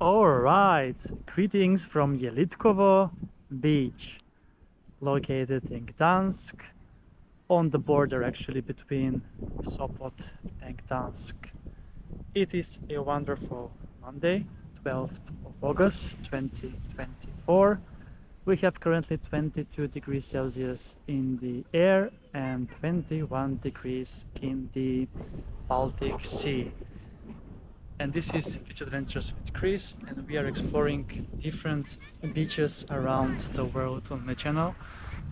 Alright, greetings from Jelitkowo beach, located in Gdansk, on the border actually between Sopot and Gdansk. It is a wonderful Monday, 12th of August 2024. We have currently 22 degrees Celsius in the air and 21 degrees in the Baltic Sea. And this is Beach Adventures with Chris, and we are exploring different beaches around the world on my channel.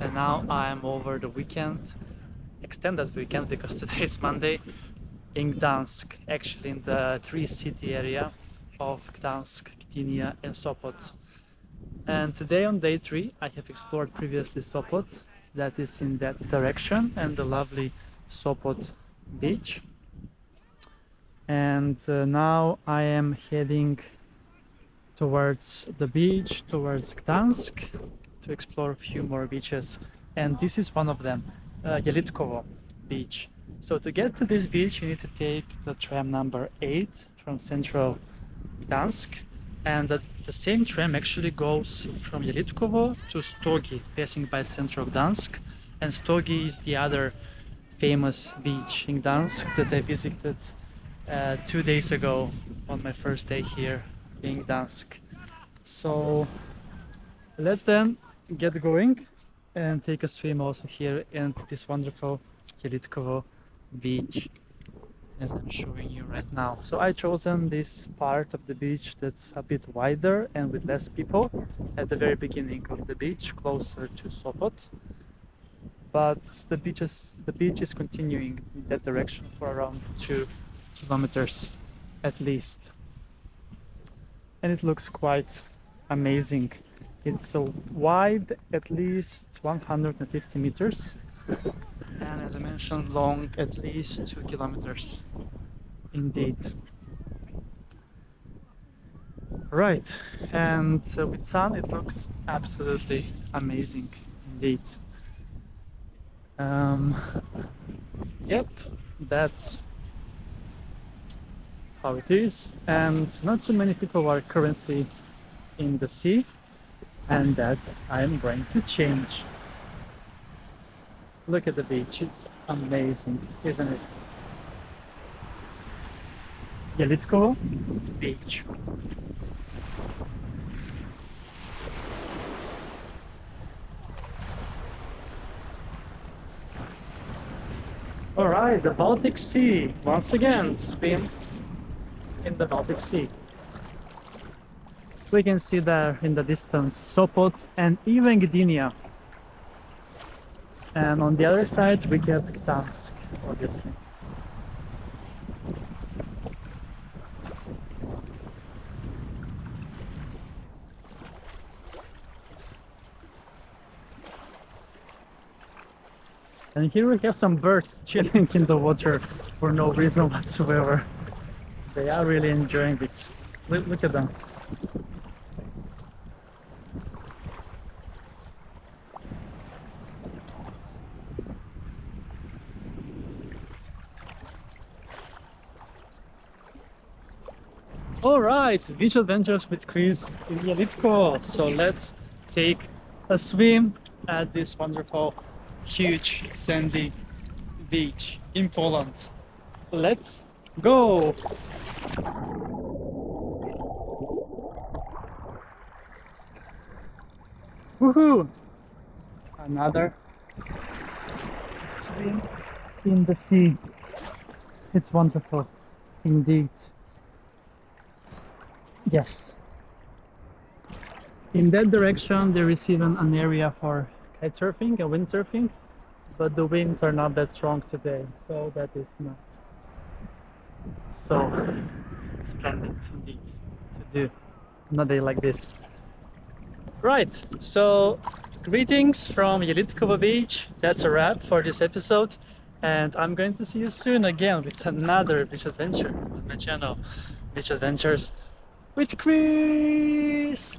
And now I am over the weekend, extended weekend, because today is Monday, in Gdansk, actually in the three-city area of Gdansk, Gdynia and Sopot. And today on day 3 I have explored previously Sopot, that is in that direction, and the lovely Sopot beach. And now I am heading towards the beach, towards Gdansk, to explore a few more beaches, and this is one of them, Jelitkowo beach. So to get to this beach you need to take the tram number 8 from central Gdansk, and the same tram actually goes from Jelitkowo to Stogi, passing by central Gdansk, and Stogi is the other famous beach in Gdansk that I visited 2 days ago on my first day here in Gdansk. So let's then get going and take a swim also here in this wonderful Jelitkowo beach, as I'm showing you right now. So I chosen this part of the beach that's a bit wider and with less people at the very beginning of the beach, closer to Sopot. But the beach is continuing in that direction for around 2 kilometers at least, and it looks quite amazing. It's so wide, at least 150 meters, and as I mentioned, long at least 2 kilometers indeed. Right, and with sun it looks absolutely amazing indeed. Yep, that's how it is, and not so many people are currently in the sea, and that I am going to change. Look at the beach, it's amazing, isn't it? Jelitkowo beach. Alright, the Baltic Sea, once again, swim in the Baltic Sea. We can see there in the distance Sopot and even Gdynia, and on the other side we get Gdansk, obviously. And here we have some birds chilling in the water for no reason whatsoever. They are really enjoying it. Look at them. Alright, beach adventures with Chris in Jelitkowo. So let's take a swim at this wonderful, huge, sandy beach in Poland. let's go! Woohoo! Another swim in the sea. It's wonderful, indeed. Yes. In that direction there is even an area for kite surfing and windsurfing, but the winds are not that strong today, so that is not so splendid indeed to do on a day like this. Right, so greetings from Jelitkowo beach. That's a wrap for this episode, and I'm going to see you soon again with another beach adventure on my channel, Beach Adventures with Chris.